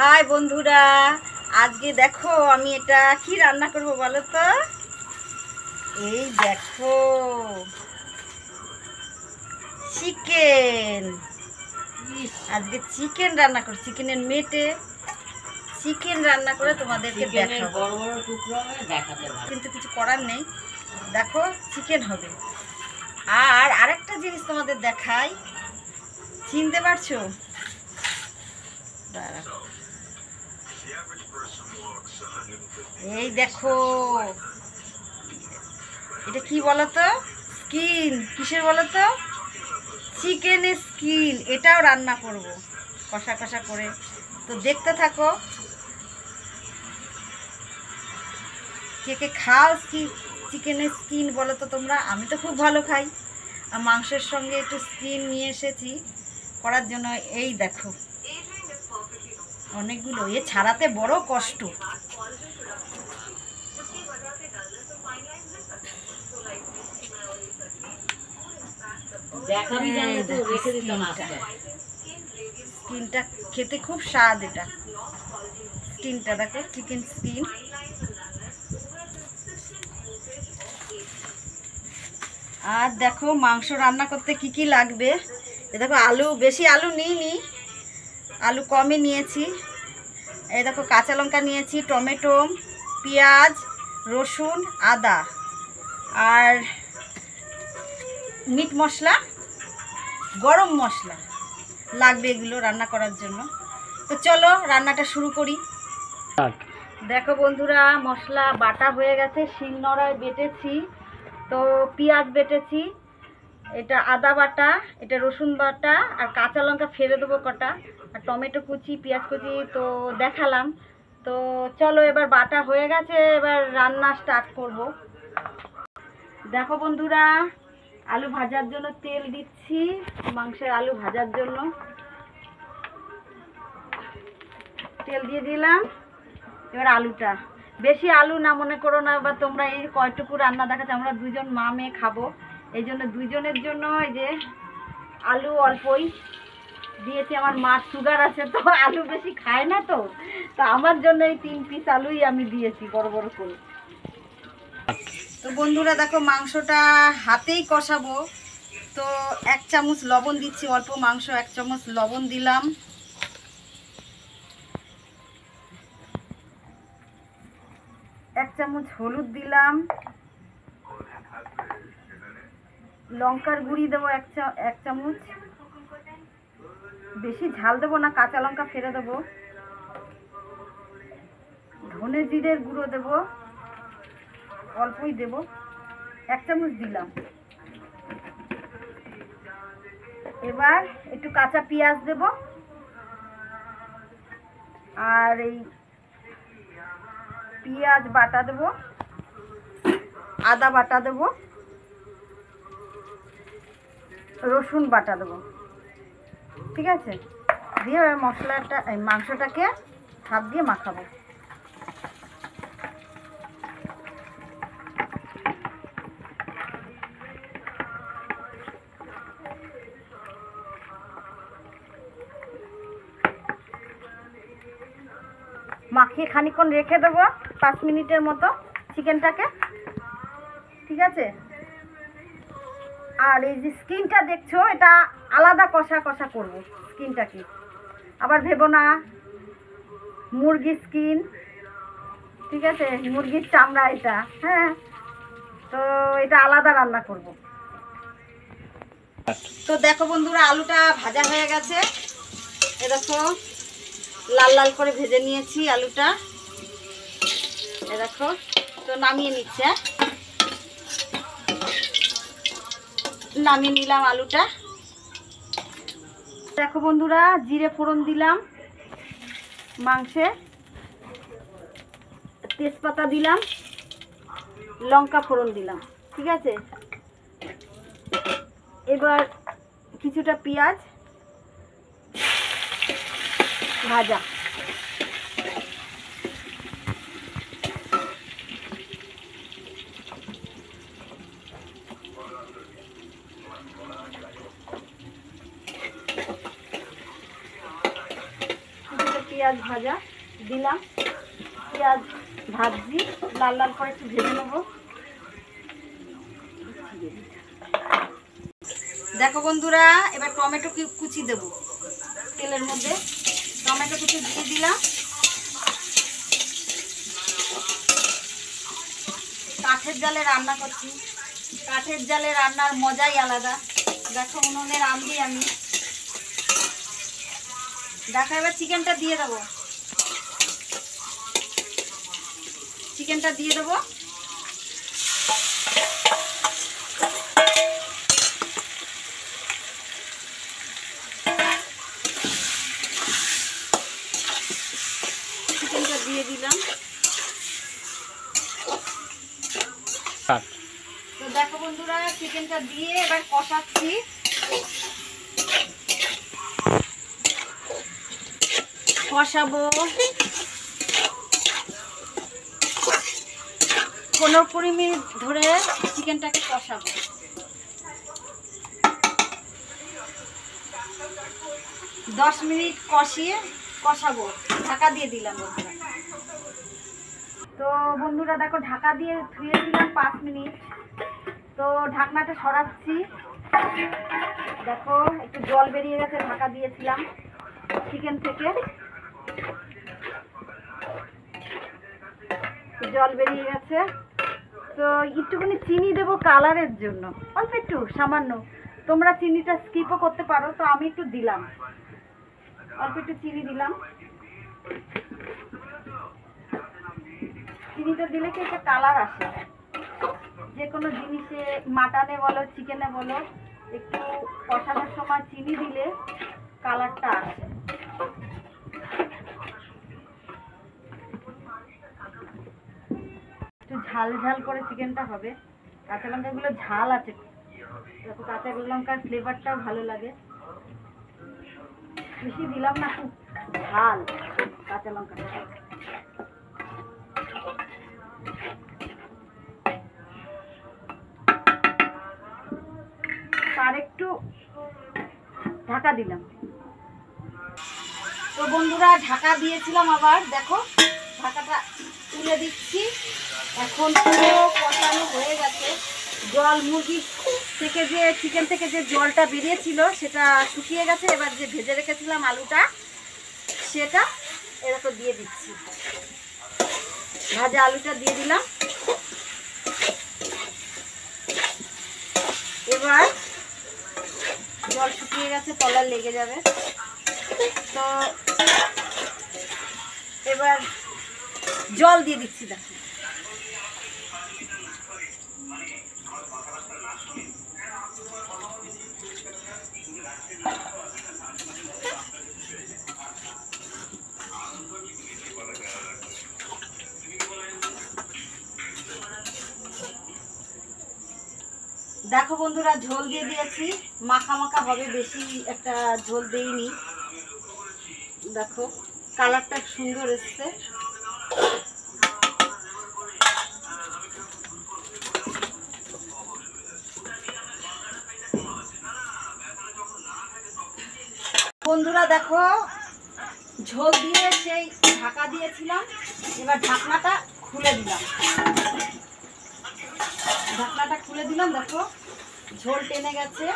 High বন্ধুরা, আজকে দেখো আমি এটা কি রান্না করব বলো তো। এই দেখো, চিকেন। আজকে চিকেন রান্না করব, চিকেনের মেটে চিকেন রান্না করে তোমাদেরকে দেখাবো। কিন্তু কিছু করার নেই, দেখো চিকেন হবে। আর আরেকটা জিনিস তোমাদের দেখাই, চিনতে পারছো? দাঁড়া, এই দেখো, এটা কি বলতো? স্কিন। কিসের বলতো? চিকেনের স্কিন। এটাও রান্না করব কষা কষা করে, তো দেখতে থাকো। কে কে খাও চিকেনের স্কিন বলো তো তোমরা? আমি তো খুব ভালো খাই, আর মাংসের সঙ্গে একটু স্কিন নিয়ে এসেছি করার জন্য। এই দেখো অনেকগুলো, এ ছাড়াতে বড় কষ্ট। স্কিনটা খেতে খুব স্বাদ। এটা স্কিনটা দেখো, চিকেন স্কিন। আর দেখো মাংস রান্না করতে কি কি লাগবে। এ দেখো, আলু, বেশি আলু নিইনি, আলু কমই নিয়েছি। এই দেখো কাঁচা লঙ্কা নিয়েছি, টমেটো, পেঁয়াজ, রসুন, আদা, আর মিট মশলা, গরম মশলা লাগবে এগুলো রান্না করার জন্য। তো চলো রান্নাটা শুরু করি। দেখো বন্ধুরা, মশলা বাটা হয়ে গেছে, শিলনোড়ায় বেটেছি। তো পেঁয়াজ বেটেছি, এটা আদা বাটা, এটা রসুন বাটা, আর কাঁচা লঙ্কা ফেলে দেবো কটা, আর টমেটো কুচি, পেঁয়াজ কুচি তো দেখালাম। তো চলো, এবার বাটা হয়ে গেছে, এবার রান্না স্টার্ট করব। দেখো বন্ধুরা, আলু ভাজার জন্য তেল দিচ্ছি, মাংসের আলু ভাজার জন্য তেল দিয়ে দিলাম। এবার আলুটা, বেশি আলু না মনে করো না, বা তোমরা এই কয়টুকু রান্না দেখাচ্ছে, আমরা দুজন মা মেয়ে খাবো, এই জন্য দুইজনের জন্য এই যে আলু অল্পই দিয়েছি। আমার মার সুগার আছে, তো আলু বেশি খায় না, তো আমার জন্য এই 3 পিস আলুই আমি দিয়েছি বড় বড় করে। তো বন্ধুরা দেখো, মাংসটা হাতেই কষাবো, তো 1 চামচ লবণ দিচ্ছি, অল্প মাংস 1 চামচ লবণ দিলাম। এক চামচ হলুদ দিলাম, লঙ্কার গুঁড়ি দেবো 1 চামচ, বেশি ঝাল দেবো না, কাঁচা লঙ্কা ফেলে দেবো। ধনে জিরের গুঁড়ো দেবো, অল্পই দেবো, 1 চামচ দিলাম। এবার একটু কাঁচা পেঁয়াজ দেব, আর এই পেঁয়াজ বাটা দেব, আদা বাটা দেব, রসুন বাটা দেব। ঠিক আছে, দিয়ে মশলাটা, এই মাংসটাকে হাত দিয়ে মাখাবো। মাখিয়ে খানিকক্ষণ রেখে দেবো, 5 মিনিটের মতো চিকেনটাকে। ঠিক আছে, আর এই যে স্কিনটা দেখছো, এটা আলাদা কষা কষা করবো স্কিনটাকে। আবার ভেবো না মুরগির স্কিন, ঠিক আছে, মুরগির চামড়া এটা, হ্যাঁ, তো এটা আলাদা রান্না করব। তো দেখো বন্ধুরা, আলুটা ভাজা হয়ে গেছে, এ দেখো লাল লাল করে ভেজে নিয়েছি আলুটা, এ দেখো। তো নামিয়ে নিচ্ছে, নামিয়ে নিলাম আলুটা। দেখো বন্ধুরা, জিরে ফোড়ন দিলাম মাংসে, তেজপাতা দিলাম, লঙ্কা ফোড়ন দিলাম। ঠিক আছে, এবার কিছুটা পেঁয়াজ ভাজা, পেঁয়াজ ভাজা দিলাম, পেঁয়াজ ভাজছি, লাল লাল করে একটু ভেজে নেব। দেখো বন্ধুরা, এবার টমেটো কুচি দেবো তেলের মধ্যে। টমেটো কুচি দিয়ে দিলাম। কাঠের জালে রান্না করছি, কাঠের জালে রান্নার মজাই আলাদা। দেখো উনুনের আঁচে আমি দেখো। এবার চিকেনটা দিয়ে দেবো, চিকেনটা দিয়ে দেবো। চিকেনটা দিয়ে দিলাম। তো দেখো বন্ধুরা, চিকেনটা দিয়ে এবার কষাচ্ছি। কষাবো 15-20 মিনিট ধরে চিকেনটাকে কষাবো। 10 মিনিট কষাবো, ঢাকা দিয়ে দিলাম বন্ধুরা। তো বন্ধুরা দেখো, ঢাকা দিয়ে ধুয়ে দিলাম 5 মিনিট। তো ঢাকনাটা সরাচ্ছি। দেখো একটু জল বেরিয়ে গেছে, ঢাকা দিয়েছিলাম চিকেন থেকে, জল বেরিয়ে গেছে। তো একটুখানি চিনি দেবো কালারের জন্য, অল্প একটু সামান্য। তোমরা চিনিটা স্কিপও করতে পারো, তো আমি একটু দিলাম, অল্প একটু চিনি দিলাম। চিনিটা দিলে কি একটা কালার আসে, যে কোনো জিনিসে, মাটনে বলো চিকেনে বলো, একটু কষানোর সময় চিনি দিলে কালারটা আসে। একটু ঝাল ঝাল করে চিকেনটা হবে। কাঁচা লঙ্কাগুলো ঝাল আছে, দেখো কাঁচা লঙ্কার ফ্লেভারটাও ভালো লাগে। বেশি দিলাম না, খুব ঝাল কাঁচা লঙ্কাটা। আর একটু ঢাকা দিলাম। তো বন্ধুরা, ঢাকা দিয়েছিলাম, আবার দেখো ঢাকাটা তুলে দিচ্ছি। এখন পুরো কষানো হয়ে গেছে। জল মুরগির থেকে যে চিকেন থেকে যে জলটা বেরিয়েছিল সেটা শুকিয়ে গেছে। এবার যে ভেজে রেখেছিলাম আলুটা, সেটা এরকম দিয়ে দিচ্ছি। ভাজা আলুটা দিয়ে দিলাম। এবার জল শুকিয়ে গেছে, তলায় লেগে যাবে। তো এবার জল দিয়ে দিচ্ছি। দেখো দেখো বন্ধুরা, ঝোল দিয়ে দিয়েছি। মাখা মাখা হবে, বেশি একটা ঝোল দেইনি। দেখো কালারটা সুন্দর এসছে। বন্ধুরা দেখো, ঝোল দিয়ে সেই ঢাকা দিয়েছিলাম, এবার ঢাকনাটা খুলে দিলাম। ঢাকনাটা খুলে দিলাম। দেখো ঝোল টেনে গেছে,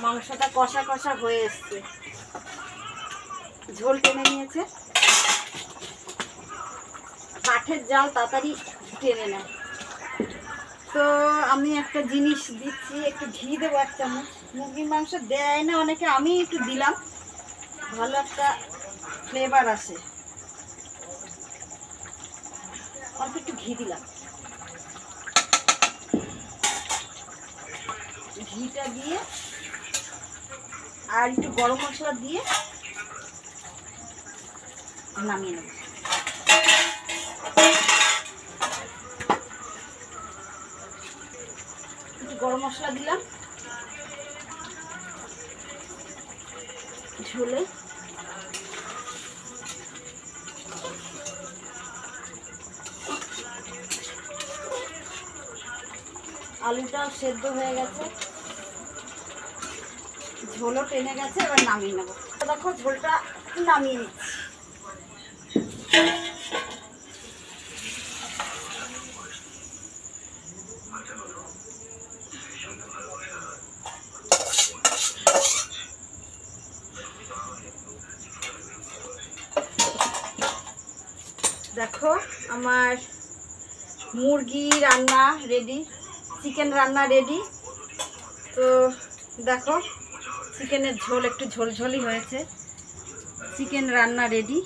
মাংসটা কষা কষা হয়ে এসছে, ঝোল টেনে নিয়েছে। কাঠের জাল তাড়াতাড়ি টেনে নেয়। তো আমি একটা জিনিস দিচ্ছি, একটু ঘি দেবো 1 চামচ। মুরগির মাংস দেয় না অনেকে, আমি একটু দিলাম, ভালো একটা ফ্লেভার আসে। অল্প একটু ঘি দিলাম। ঘিটা দিয়ে আর একটু গরম মশলা দিয়ে নামিয়ে নেব। একটু গরম মশলা দিলাম ঝোলে। আলুটাও সেদ্ধ হয়ে গেছে, ঝোলও টেনে গেছে। এবার নামিয়ে নেব। দেখো ঝোলটা নামিয়ে নিচ্ছি। আমার মুরগি রান্না রেডি, চিকেন রান্না রেডি। তো দেখো চিকেনের ঝোল একটু ঝোলঝোলই হয়েছে, চিকেন রান্না রেডি।